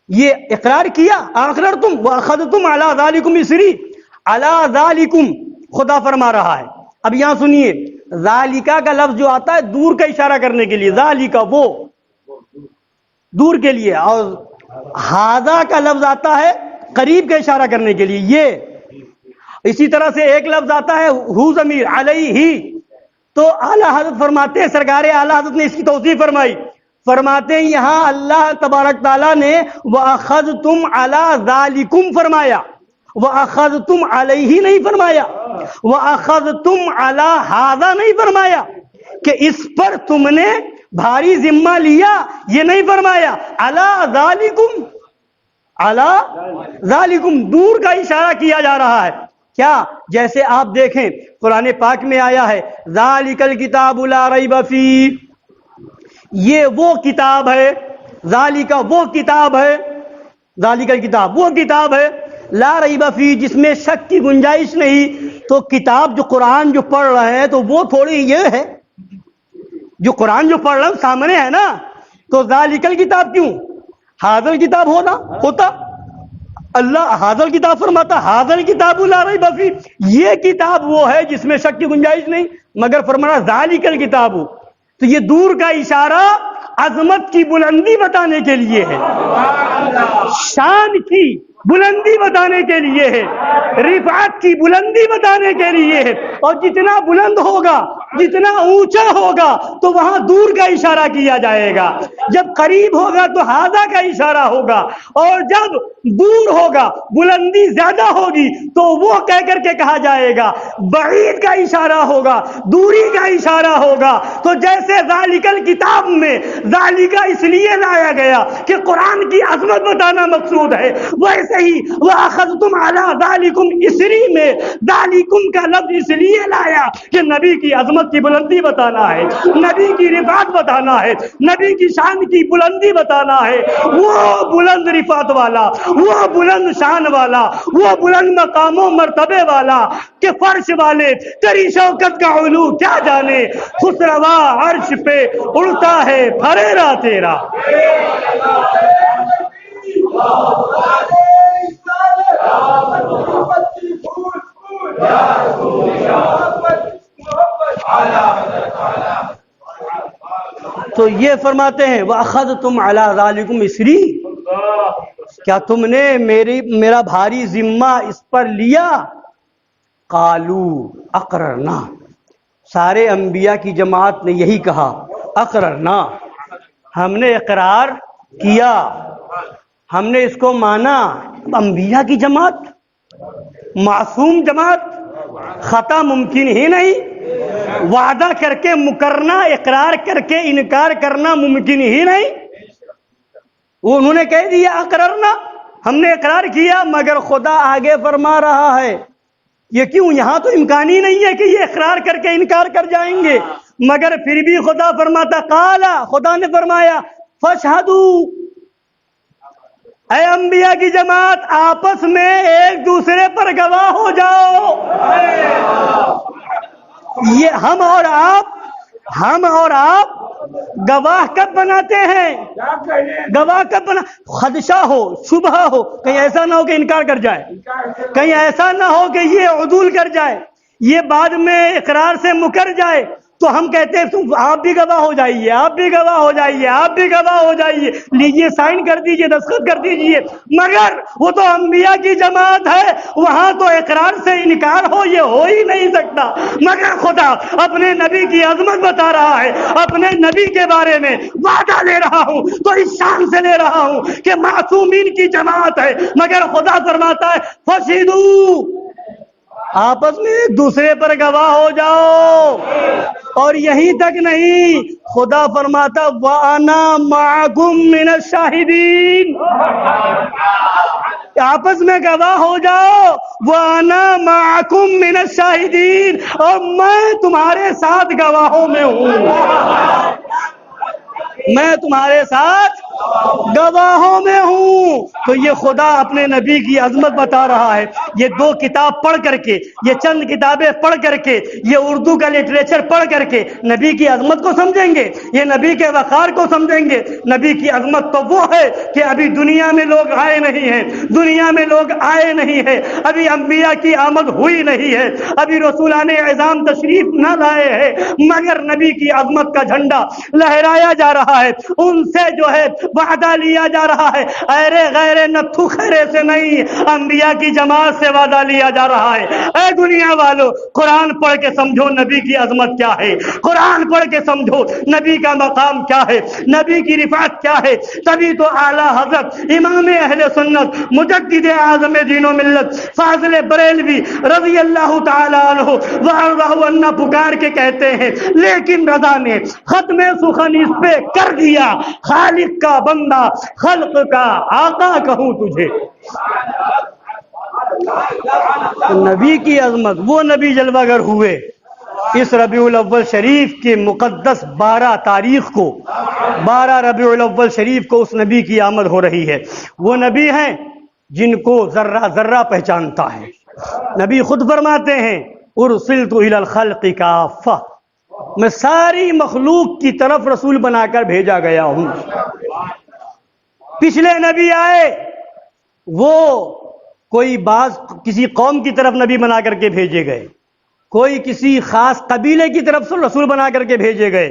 یہ اقرار کیا۔ اقررتم واخذتم علی ذالکم اسری، علی ذالکم خدا فرما رہا ہے۔ اب یہاں سنیے، ذالکا کا لفظ جو آتا ہے دور کا اشارہ کرنے کے لیے، ذالکا وہ دور کے لیے، اور ھذا کا لفظ آتا ہے قریب کا اشارہ کرنے کے لیے، یہ اسی طرح سے ایک لفظ آتا ہے ہو ضمیر علیہ، تو اعلیٰ حضرت فرماتے ہیں، سرکار اعلیٰ حضرت نے اس کی توضیح فرمائی، فرماتے ہیں یہاں اللہ تبارک تعالیٰ نے وَأَخَذْتُمْ عَلَى ذَلِكُمْ فرمایا، وَأَخَذْتُمْ عَلَيْهِ نہیں فرمایا، وَأَخَذْتُمْ عَلَى هَذَا نہیں فرمایا کہ اس پر تم نے بھاری ذمہ لیا، یہ نہیں فرمایا، عَلَى ذَلِكُمْ، عَلَى ذَلِكُمْ دور کا اشارہ کیا جا رہا ہے۔ کیا؟ جیسے آپ دیکھیں قرآن پاک میں آیا ہے ذَلِكَ الْكِتَابُ لَا رَيْبَ فِيهِ، یہ وہ کتاب ہے، ذالک وہ کتاب ہے، ذالک الکتاب وہ کتاب ہے، لا ریب فیہ جس میں شک کی گنجائش نہیں۔ تو کتاب جو قرآن جو پڑھ رہے ہیں تو وہ تھوڑی یہ ہے، جو قرآن جو پڑھ رہے ہیں سامنے ہے نا، تو ذالک الکتاب کیوں؟ ھذا الکتاب ہوتا اللہ ھذا الکتاب فرماتا، ھذا الکتاب لا ریب فیہ، یہ کتاب وہ ہے جس میں شک کی گنجائش نہیں، مگر فرمایا ذالک الکتاب، تو یہ دور کا اشارہ عظمت کی بلندی بتانے کے لیے ہے، شان کی بلندی بتانے کے لیے ہے، رفعت کی بلندی بتانے کے لیے ہے، اور جتنا بلند ہوگا، جتنا اونچا ہوگا تو وہاں دور کا اشارہ کیا جائے گا، جب قریب ہوگا تو ھذا کا اشارہ ہوگا، اور جب دور ہوگا بلندی زیادہ ہوگی تو وہ کہہ کر کے کہا جائے گا، بعید کا اشارہ ہوگا، دوری کا اشارہ ہوگا۔ تو جیسے ذالک الکتاب میں ذالک اس لیے لایا گیا کہ قرآن کی عظمت بتانا مقصود ہے، ویسے ہی وَأَخَذْتُمْ عَلَى ذَلِكُمْ اسری میں ذالکم کا لفظ اس لیے لایا کہ نبی کی عظمت کی بلندی بتانا ہے، نبی کی رفعت بتانا ہے، نبی کی شان کی بلندی بتانا ہے، وہ بلند رفعت والا، وہ بلند شان والا، وہ بلند مقام و مرتبے والا کہ فرش والے تیری شوکت کا علو کیا جانے، خسروا عرش پہ اڑتا ہے پھریرا تیرا۔ تو یہ فرماتے ہیں وَأَخَذْتُمْ عَلَى ذَلِكُمْ إِصْرِي، کیا تم نے میرا بھاری ذمہ اس پر لیا؟ قَالُوا أَقْرَرْنَا، سارے انبیاء کی جماعت نے یہی کہا، اقررنا، ہم نے اقرار کیا، ہم نے اس کو مانا۔ انبیاء کی جماعت، معصوم جماعت، خطا ممکن ہی نہیں، وعدہ کر کے مکرنا، اقرار کر کے انکار کرنا ممکن ہی نہیں۔ وہ انہوں نے کہہ دیا اقررنا، ہم نے اقرار کیا، مگر خدا آگے فرما رہا ہے یہ کیوں؟ یہاں تو امکان ہی نہیں ہے کہ یہ اقرار کر کے انکار کر جائیں گے، مگر پھر بھی خدا فرماتا قال، خدا نے فرمایا فاشہدوا، اے انبیاء کی جماعت آپس میں ایک دوسرے پر گواہ ہو جاؤ۔ یہ ہم اور آپ گواہ کب بناتے ہیں؟ گواہ کب خدشہ ہو، شبہ ہو، کہیں ایسا نہ ہو کہ انکار کر جائے، کہیں ایسا نہ ہو کہ یہ عدول کر جائے، یہ بعد میں اقرار سے مکر جائے، تو ہم کہتے ہیں آپ بھی گواہ ہو جائیے، آپ بھی گواہ ہو جائیے، آپ بھی گواہ ہو جائیے، لیجیے سائن کر دیجیے، دستخط کر دیجیے۔ مگر وہ تو انبیاء کی جماعت ہے، وہاں تو اقرار سے انکار ہو یہ ہو ہی نہیں سکتا۔ مگر خدا اپنے نبی کی عظمت بتا رہا ہے، اپنے نبی کے بارے میں وعدہ لے رہا ہوں تو اس شان سے لے رہا ہوں کہ معصومین کی جماعت ہے، مگر خدا فرماتا ہے فشہدوا، آپس میں ایک دوسرے پر گواہ ہو جاؤ۔ اور یہیں تک نہیں، خدا فرماتا وَأَنَا مَعَكُم مِّنَ الشَّاهِدِينَ، آپس میں گواہ ہو جاؤ۔ وَأَنَا مَعَكُم مِّنَ الشَّاهِدِينَ، اور میں تمہارے ساتھ گواہوں میں ہوں، میں تمہارے ساتھ گواہوں میں ہوں۔ تو یہ خدا اپنے نبی کی عظمت بتا رہا ہے۔ یہ دو کتاب پڑھ کر کے، یہ چند کتابیں پڑھ کر کے، یہ اردو کا لٹریچر پڑھ کر کے نبی کی عظمت کو سمجھیں گے، یہ نبی کے وقار کو سمجھیں گے۔ نبی کی عظمت تو وہ ہے کہ ابھی دنیا میں لوگ آئے نہیں ہیں، دنیا میں لوگ آئے نہیں ہیں، ابھی انبیاء کی آمد ہوئی نہیں ہے، ابھی رسولان اعظام تشریف نہ لائے ہیں، مگر نبی کی عظمت کا جھنڈا لہرایا جا رہا ہے، ان سے جو ہے وعدہ لیا جا رہا ہے، ایرے غیرے نتھو خیرے سے نہیں، انبیاء کی جماعت سے وعدہ لیا جا رہا ہے۔ اے دنیا والو، قرآن پڑھ کے سمجھو نبی کی عظمت کیا ہے، قرآن پڑھ کے سمجھو نبی کا مقام کیا ہے، نبی کی رفعت کیا ہے۔ تبھی تو اعلیٰ حضرت امام اہل سنت مجدد اعظم دین و ملت فاضل بریلوی رضی اللہ تعالی عنہ وارضہ عنہ پکار کے کہتے ہیں لیکن رضا نے ختم سخن اس پہ کر دیا، خالق کا بندہ خلق کا آقا کہوں تجھے۔ نبی کی عظمت، وہ نبی جلوہ گر ہوئے اس ربیع الاول شریف کے مقدس 12 تاریخ کو، 12 ربیع الاول شریف کو اس نبی کی آمد ہو رہی ہے۔ وہ نبی ہیں جن کو ذرہ ذرہ پہچانتا ہے۔ نبی خود فرماتے ہیں ارسلت الی الخلق کافہ، میں ساری مخلوق کی طرف رسول بنا کر بھیجا گیا ہوں۔ پچھلے نبی آئے، وہ کوئی بعض کسی قوم کی طرف نبی بنا کر کے بھیجے گئے، کوئی کسی خاص قبیلے کی طرف سے رسول بنا کر کے بھیجے گئے،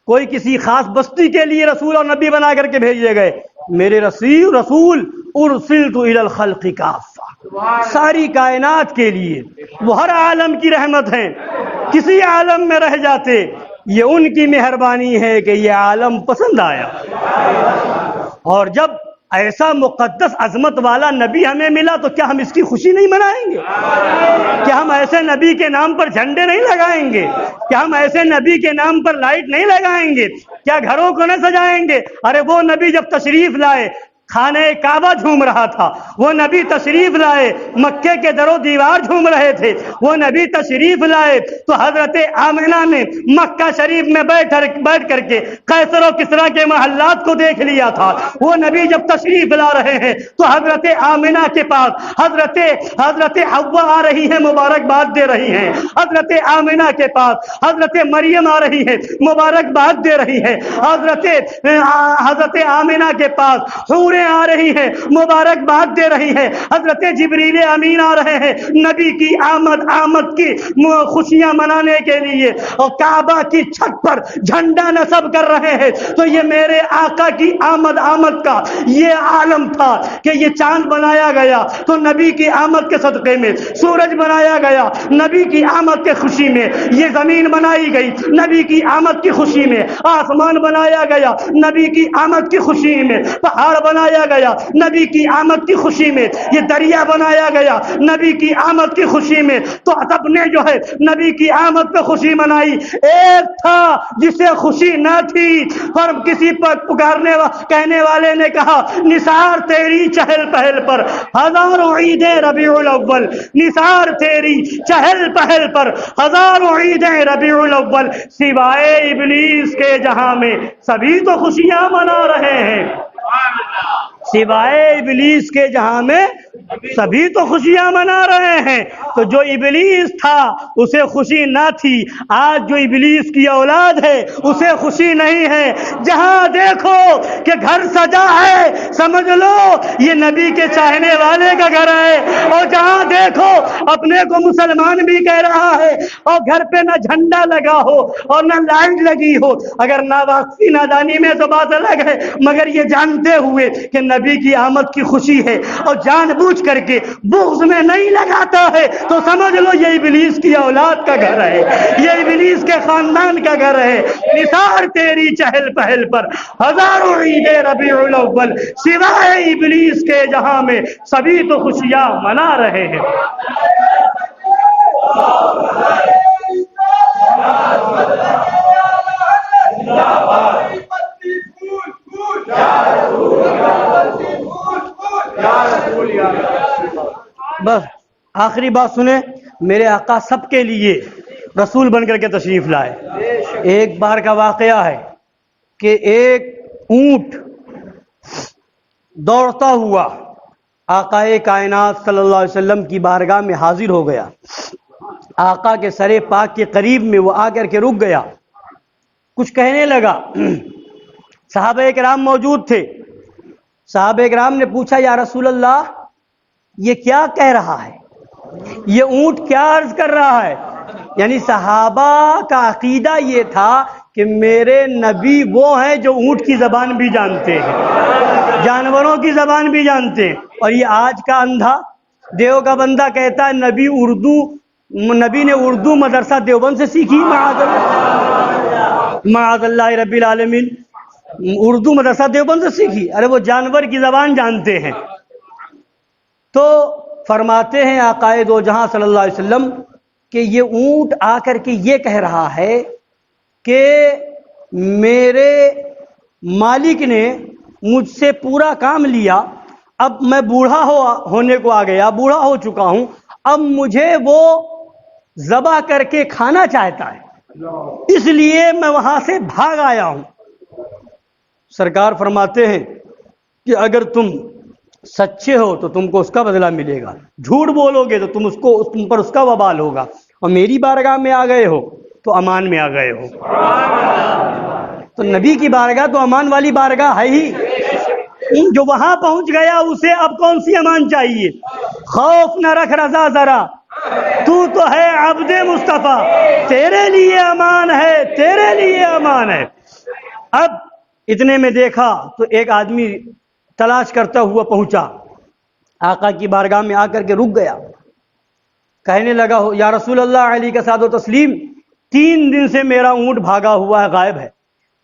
کوئی کسی خاص بستی کے لیے رسول اور نبی بنا کر کے بھیجے گئے۔ میرے رسول ارسلت الی الخلق کافہ، ساری کائنات کے لیے، وہ ہر عالم کی رحمت ہیں، کسی عالم میں رہ جاتے یہ ان کی مہربانی ہے کہ یہ عالم پسند آیا۔ اور جب ایسا مقدس عظمت والا نبی ہمیں ملا تو کیا ہم اس کی خوشی نہیں منائیں گے؟ کیا ہم ایسے نبی کے نام پر جھنڈے نہیں لگائیں گے؟ کیا ہم ایسے نبی کے نام پر لائٹ نہیں لگائیں گے؟ کیا گھروں کو نہ سجائیں گے؟ ارے وہ نبی جب تشریف لائے خانہ کعبہ جھوم رہا تھا، وہ نبی تشریف لائے مکے کے در و دیوار جھوم رہے تھے، وہ نبی تشریف لائے تو حضرت آمنہ نے مکہ شریف میں بیٹھ کر کے قیصر و کسریٰ کے محلات کو دیکھ لیا تھا۔ وہ نبی جب تشریف لا رہے ہیں تو حضرت آمنہ کے پاس حضرت حوا آ رہی ہیں، مبارکباد دے رہی ہیں، حضرت آمنہ کے پاس حضرت مریم آ رہی ہیں، مبارکباد دے رہی ہیں، حضرت آمنہ کے پاس حوریں آ رہی ہیں، مبارکباد دے رہی ہیں، حضرت جبریل امین آ رہے ہیں نبی کی آمد کی خوشیاں منانے کے لیے، اور کعبہ کی چھت پر جھنڈا نصب کر رہے ہیں۔ تو یہ میرے آقا کی آمد کا یہ عالم تھا کہ یہ چاند بنایا گیا تو نبی کی آمد کے صدقے میں، سورج بنایا گیا نبی کی آمد کے خوشی میں، یہ زمین بنائی گئی نبی کی آمد کی خوشی میں، آسمان بنایا گیا نبی کی آمد کی خوشی میں، پہاڑ بنایا گیا نبی کی آمد کی خوشی میں، یہ دریا بنایا گیا نبی کی آمد کی خوشی میں۔ تو سب نے جو ہے نبی کی آمد پہ خوشی منائی۔ ایک تھا جسے خوشی نہ تھی، پر کسی پر کہنے والے نے کہا نثار تیری چہل پہل پر ہزاروں عیدیں ربیع الاول، نثار تیری چہل پہل پر ہزاروں عیدیں ربیع الاول، سوائے ابلیس کے جہاں میں سبھی تو خوشیاں منا رہے ہیں، سوائے ابلیس کے جہاں میں سبھی تو خوشیاں منا رہے ہیں۔ تو جو ابلیس تھا اسے خوشی نہ تھی، آج جو ابلیس کی اولاد ہے اسے خوشی نہیں ہے۔ جہاں دیکھو کہ گھر سجا ہے سمجھ لو یہ نبی کے چاہنے والے کا گھر ہے، اور جہاں دیکھو اپنے کو مسلمان بھی کہہ رہا ہے اور گھر پہ نہ جھنڈا لگا ہو اور نہ لائٹ لگی ہو. اگر ناواقفی نادانی میں تو بات الگ ہے, مگر یہ جانتے ہوئے کہ نبی کی آمد کی خوشی ہے اور جان بوجھ کر کے بغض میں نہیں لگاتا ہے, تو سمجھ لو یہ ابلیس کی اولاد کا گھر ہے, یہ ابلیس کے خاندان کا گھر ہے. نثار تیری چہل پہل پر ہزاروں عید ربیع الاول, سوائے ابلیس کے جہاں میں سبھی تو خوشیاں منا رہے ہیں. بس آخری بات سنیں, میرے آقا سب کے لیے رسول بن کر کے تشریف لائے. ایک بار کا واقعہ ہے کہ ایک اونٹ دوڑتا ہوا آقا کائنات صلی اللہ علیہ وسلم کی بارگاہ میں حاضر ہو گیا. آقا کے سر پاک کے قریب میں وہ آ کر کے رک گیا, کچھ کہنے لگا. صحابہ کرام موجود تھے. صحابہ کرام نے پوچھا یا رسول اللہ یہ کیا کہہ رہا ہے, یہ اونٹ کیا عرض کر رہا ہے؟ یعنی صحابہ کا عقیدہ یہ تھا کہ میرے نبی وہ ہیں جو اونٹ کی زبان بھی جانتے ہیں, جانوروں کی زبان بھی جانتے ہیں. اور یہ آج کا اندھا دیو کا بندہ کہتا ہے نبی نے اردو مدرسہ دیوبند سے سیکھی. معاذ اللہ رب العالمین, اردو مدرسہ دیوبند سے سیکھی؟ ارے وہ جانور کی زبان جانتے ہیں. تو فرماتے ہیں آقا دو جہاں صلی اللہ علیہ وسلم کہ یہ اونٹ آ کر کے یہ کہہ رہا ہے کہ میرے مالک نے مجھ سے پورا کام لیا, اب میں بوڑھا ہونے کو آ گیا, بوڑھا ہو چکا ہوں, اب مجھے وہ ذبح کر کے کھانا چاہتا ہے, اس لیے میں وہاں سے بھاگ آیا ہوں. سرکار فرماتے ہیں کہ اگر تم سچے ہو تو تم کو اس کا بدلہ ملے گا, جھوٹ بولو گے تو تم پر اس کا وبال ہوگا, اور میری بارگاہ میں آ گئے ہو تو امان میں آ گئے ہو. تو نبی کی بارگاہ تو امان والی بارگاہ ہے ہی. جو وہاں پہنچ گیا اسے اب کون سی امان چاہیے؟ خوف نہ رکھ رضا ذرا, تو ہے عبد مصطفیٰ, تیرے لیے امان ہے, تیرے لیے امان ہے. اب اتنے میں دیکھا تو ایک آدمی تلاش کرتا ہوا پہنچا, آقا کی بارگاہ میں آ کر کے رک گیا. کہنے لگا یا رسول اللہ علی کا ساد و تسلیم, 3 دن سے میرا اونٹ بھاگا ہوا ہے, غائب ہے,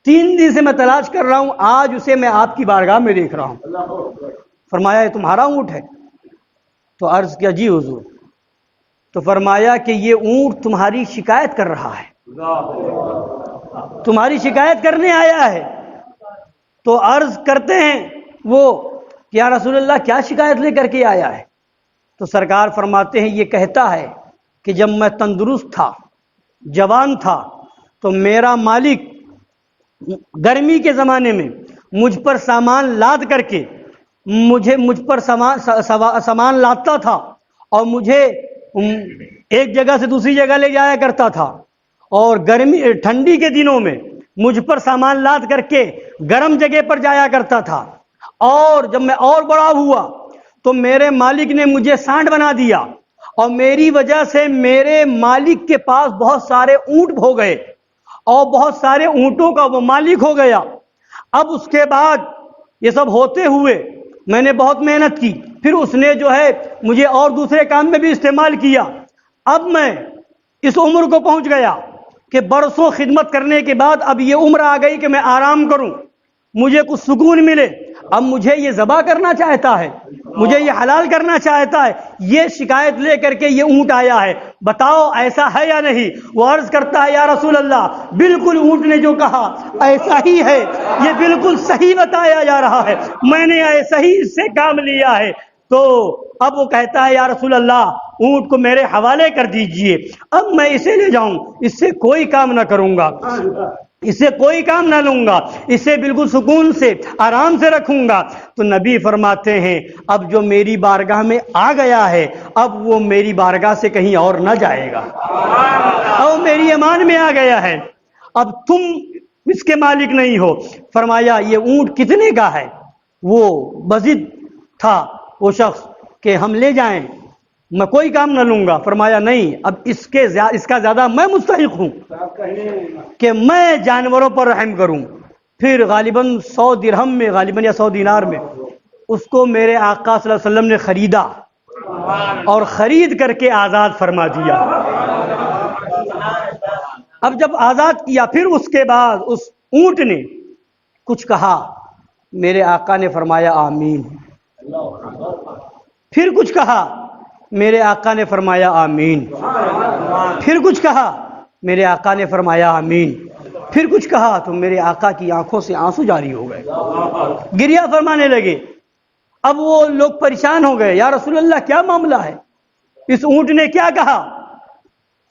3 دن سے میں تلاش کر رہا ہوں, آج اسے میں آپ کی بارگاہ میں دیکھ رہا ہوں. فرمایا یہ تمہارا اونٹ ہے؟ تو عرض کیا جی حضور. تو فرمایا کہ یہ اونٹ تمہاری شکایت کر رہا ہے, تمہاری شکایت کرنے آیا ہے. تو عرض کرتے ہیں وہ کہ یا رسول اللہ کیا شکایت لے کر کے آیا ہے؟ تو سرکار فرماتے ہیں یہ کہتا ہے کہ جب میں تندرست تھا, جوان تھا, تو میرا مالک گرمی کے زمانے میں مجھ پر سامان لاد کر کے مجھ پر سامان لادتا تھا اور مجھے ایک جگہ سے دوسری جگہ لے جایا کرتا تھا, اور ٹھنڈی کے دنوں میں مجھ پر سامان لاد کر کے گرم جگہ پر جایا کرتا تھا. اور جب میں اور بڑا ہوا تو میرے مالک نے مجھے سانڈ بنا دیا, اور میری وجہ سے میرے مالک کے پاس بہت سارے اونٹ ہو گئے, اور بہت سارے اونٹوں کا وہ مالک ہو گیا. اب اس کے بعد یہ سب ہوتے ہوئے میں نے بہت محنت کی, پھر اس نے جو ہے مجھے اور دوسرے کام میں بھی استعمال کیا. اب میں اس عمر کو پہنچ گیا کہ برسوں خدمت کرنے کے بعد اب یہ عمر آ گئی کہ میں آرام کروں, مجھے کچھ سکون ملے. اب مجھے یہ ذبح کرنا چاہتا ہے, مجھے یہ حلال کرنا چاہتا ہے. یہ شکایت لے کر کے یہ اونٹ آیا ہے, بتاؤ ایسا ہے یا نہیں؟ وہ عرض کرتا ہے یا رسول اللہ بالکل اونٹ نے جو کہا ایسا ہی ہے, یہ بالکل صحیح بتایا جا رہا ہے, میں نے ایسا ہی اس سے کام لیا ہے. تو اب وہ کہتا ہے یا رسول اللہ اونٹ کو میرے حوالے کر دیجئے, اب میں اسے لے جاؤں, اس سے کوئی کام نہ کروں گا, اس سے کوئی کام نہ لوں گا, اسے بالکل سکون سے آرام سے رکھوں گا. تو نبی فرماتے ہیں اب جو میری بارگاہ میں آ گیا ہے اب وہ میری بارگاہ سے کہیں اور نہ جائے گا, اب میری امان میں آ گیا ہے, اب تم اس کے مالک نہیں ہو. فرمایا یہ اونٹ کتنے کا ہے؟ وہ بضد تھا وہ شخص کہ ہم لے جائیں. میں کوئی کام نہ لوں گا. فرمایا نہیں، اب اس کا زیادہ میں مستحق ہوں کہ میں جانوروں پر رحم کروں. پھر غالباً 100 درہم میں، غالباً یا 100 دینار میں اس کو میرے آقا صلی اللہ علیہ وسلم نے خریدا اور خرید کر کے آزاد فرما دیا. اب جب آزاد کیا، پھر اس کے بعد اس اونٹ نے کچھ کہا، میرے آقا نے فرمایا آمین. پھر کچھ کہا، میرے آقا نے فرمایا آمین. پھر کچھ کہا، میرے آقا نے فرمایا آمین. پھر کچھ کہا تو میرے آقا کی آنکھوں سے آنسو جاری ہو گئے، گریہ فرمانے لگے. اب وہ لوگ پریشان ہو گئے، یا رسول اللہ کیا معاملہ ہے، اس اونٹ نے کیا کہا؟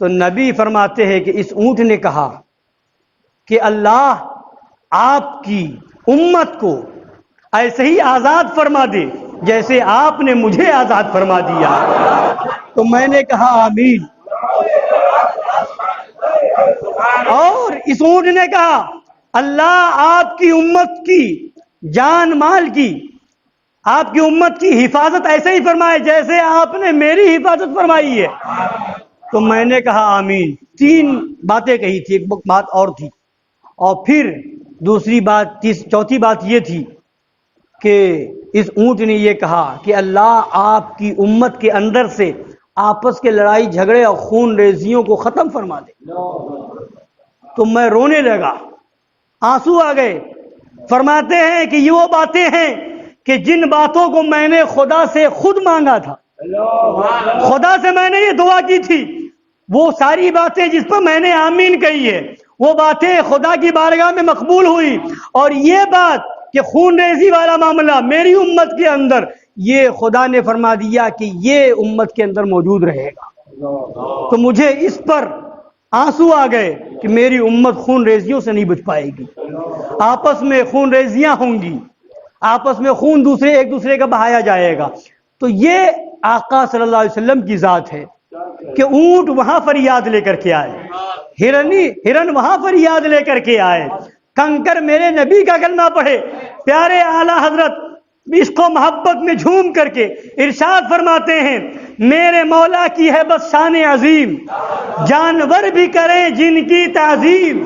تو نبی فرماتے ہیں کہ اس اونٹ نے کہا کہ اللہ آپ کی امت کو ایسے ہی آزاد فرما دے جیسے آپ نے مجھے آزاد فرما دیا. تو میں نے کہا آمین. اور اس اونٹ نے کہا اللہ آپ کی امت کی جان مال کی، آپ کی امت کی حفاظت ایسے ہی فرمائے جیسے آپ نے میری حفاظت فرمائی ہے. تو میں نے کہا آمین. 3 باتیں کہی تھی، ایک بات اور تھی. اور پھر دوسری بات، چوتھی بات یہ تھی کہ اس اونٹ نے یہ کہا کہ اللہ آپ کی امت کے اندر سے آپس کے لڑائی جھگڑے اور خون ریزیوں کو ختم فرما دے. تو میں رونے لگا، آنسو آ گئے. فرماتے ہیں کہ یہ وہ باتیں ہیں کہ جن باتوں کو میں نے خدا سے خود مانگا تھا، خدا سے میں نے یہ دعا کی تھی، وہ ساری باتیں جس پر میں نے آمین کہی ہے، وہ باتیں خدا کی بارگاہ میں مقبول ہوئی. اور یہ بات کہ خون ریزی والا معاملہ میری امت کے اندر، یہ خدا نے فرما دیا کہ یہ امت کے اندر موجود رہے گا. تو مجھے اس پر آنسو آ گئے کہ میری امت خون ریزیوں سے نہیں بچ پائے گی، آپس میں خون ریزیاں ہوں گی، آپس میں خون ایک دوسرے کا بہایا جائے گا. تو یہ آقا صلی اللہ علیہ وسلم کی ذات ہے کہ اونٹ وہاں فریاد لے کر کے آئے، ہرن وہاں فریاد لے کر کے آئے، کنکر میرے نبی کا کلمہ پڑھے. پیارے اعلیٰ حضرت عشق و محبت میں جھوم کر کے ارشاد فرماتے ہیں میرے مولا کی ہے بس شان عظیم، جانور بھی کریں جن کی تعظیم،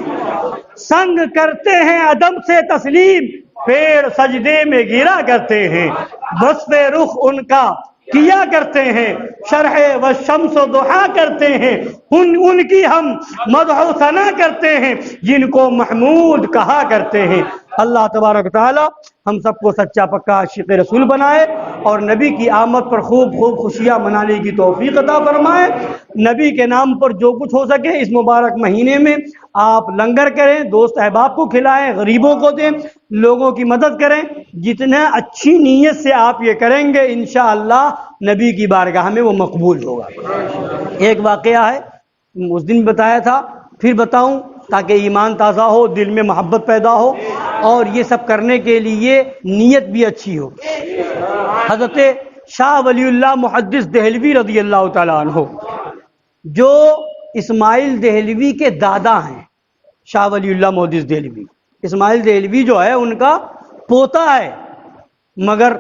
سنگ کرتے ہیں عدم سے تسلیم، پیڑ سجدے میں گرا کرتے ہیں، وصف رخ ان کا کیا کرتے ہیں، شرح و شمس و ضحا کرتے ہیں، ان کی ہم مدح و ثنا کرتے ہیں جن کو محمود کہا کرتے ہیں. اللہ تبارک و تعالی ہم سب کو سچا پکا عاشق رسول بنائے اور نبی کی آمد پر خوب خوب خوشیاں منانے کی توفیق عطا فرمائے. نبی کے نام پر جو کچھ ہو سکے اس مبارک مہینے میں آپ لنگر کریں، دوست احباب کو کھلائیں، غریبوں کو دیں، لوگوں کی مدد کریں. جتنا اچھی نیت سے آپ یہ کریں گے انشاءاللہ نبی کی بارگاہ میں وہ مقبول ہوگا. ایک واقعہ ہے، اس دن بتایا تھا، پھر بتاؤں تاکہ ایمان تازہ ہو، دل میں محبت پیدا ہو اور یہ سب کرنے کے لیے نیت بھی اچھی ہو. حضرت شاہ ولی اللہ محدث دہلوی رضی اللہ تعالیٰ عنہ جو اسماعیل دہلوی کے دادا ہیں، شاہ ولی اللہ محدث دہلوی، اسماعیل دہلوی جو ہے ان کا پوتا ہے مگر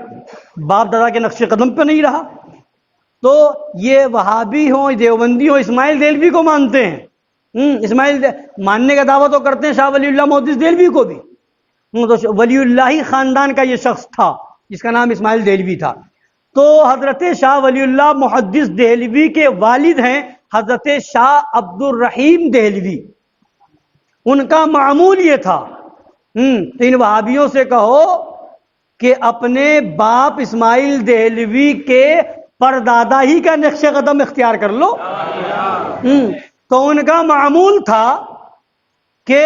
باپ دادا کے نقش قدم پہ نہیں رہا. تو یہ وہابی ہوں دیوبندی ہوں اسماعیل دہلوی کو مانتے ہیں، ماننے کا دعویٰ تو کرتے ہیں شاہ ولی اللہ محدث دہلوی کو بھی. تو ولی اللہ خاندان کا یہ شخص تھا جس کا نام اسماعیل دہلوی تھا. تو حضرت شاہ ولی اللہ محدث دہلوی کے والد ہیں حضرت شاہ عبد الرحیم دہلوی. ان کا معمول یہ تھا، تو ان وہابیوں سے کہو کہ اپنے باپ اسماعیل دہلوی کے پردادا ہی کا نقش قدم اختیار کر لو. تو ان کا معمول تھا کہ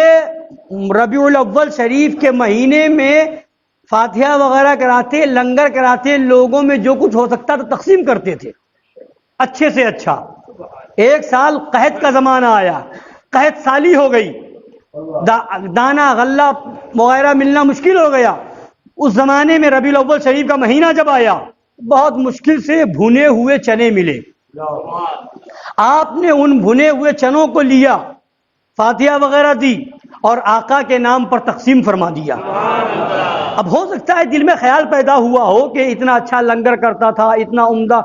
ربیع الاول شریف کے مہینے میں فاتحہ وغیرہ کراتے، لنگر کراتے، لوگوں میں جو کچھ ہو سکتا تو تقسیم کرتے تھے اچھے سے اچھا. ایک سال قحط کا زمانہ آیا، قحط سالی ہو گئی، دانا غلہ وغیرہ ملنا مشکل ہو گیا. اس زمانے میں ربیع الاول شریف کا مہینہ جب آیا بہت مشکل سے بھنے ہوئے چنے ملے. آپ نے ان بھنے ہوئے چنوں کو لیا، فاتحہ وغیرہ دی اور آقا کے نام پر تقسیم فرما دیا. اب ہو سکتا ہے دل میں خیال پیدا ہوا ہو کہ اتنا اچھا لنگر کرتا تھا، اتنا عمدہ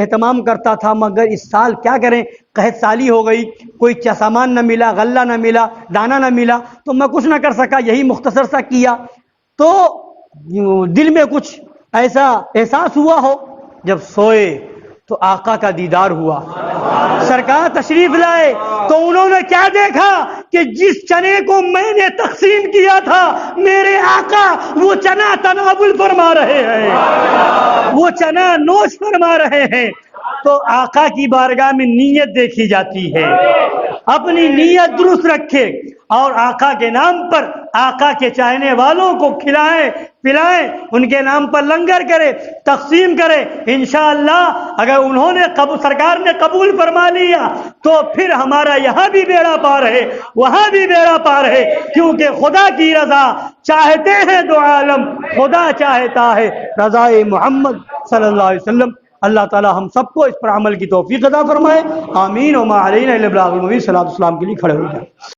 اہتمام کرتا تھا، مگر اس سال کیا کریں، قحط سالی ہو گئی، کوئی سامان نہ ملا، غلہ نہ ملا، دانہ نہ ملا، تو میں کچھ نہ کر سکا، یہی مختصر سا کیا۔ تو دل میں کچھ ایسا احساس ہوا ہو، جب سوئے تو آقا کا دیدار ہوا، سرکار تشریف لائے تو انہوں نے کیا دیکھا کہ جس چنے کو میں نے تقسیم کیا تھا میرے آقا وہ چنا تناول فرما رہے ہیں، وہ چنا نوش فرما رہے ہیں۔ تو آقا کی بارگاہ میں نیت دیکھی جاتی ہے، اپنی نیت درست رکھے اور آقا کے نام پر آقا کے چاہنے والوں کو کھلائیں پلائیں، ان کے نام پر لنگر کرے، تقسیم کرے، انشاءاللہ اگر انہوں نے سرکار نے قبول فرما لیا تو پھر ہمارا یہاں بھی بیڑا پار ہے، وہاں بھی بیڑا پار ہے، کیونکہ خدا کی رضا چاہتے ہیں دو عالم، خدا چاہتا ہے رضا محمد صلی اللہ علیہ وسلم۔ اللہ تعالی ہم سب کو اس پر عمل کی توفیق عطا فرمائے، آمین۔ وما علینا الا البلاغ المبین۔ صلاۃ السلام کے لیے کھڑے ہو جائیں۔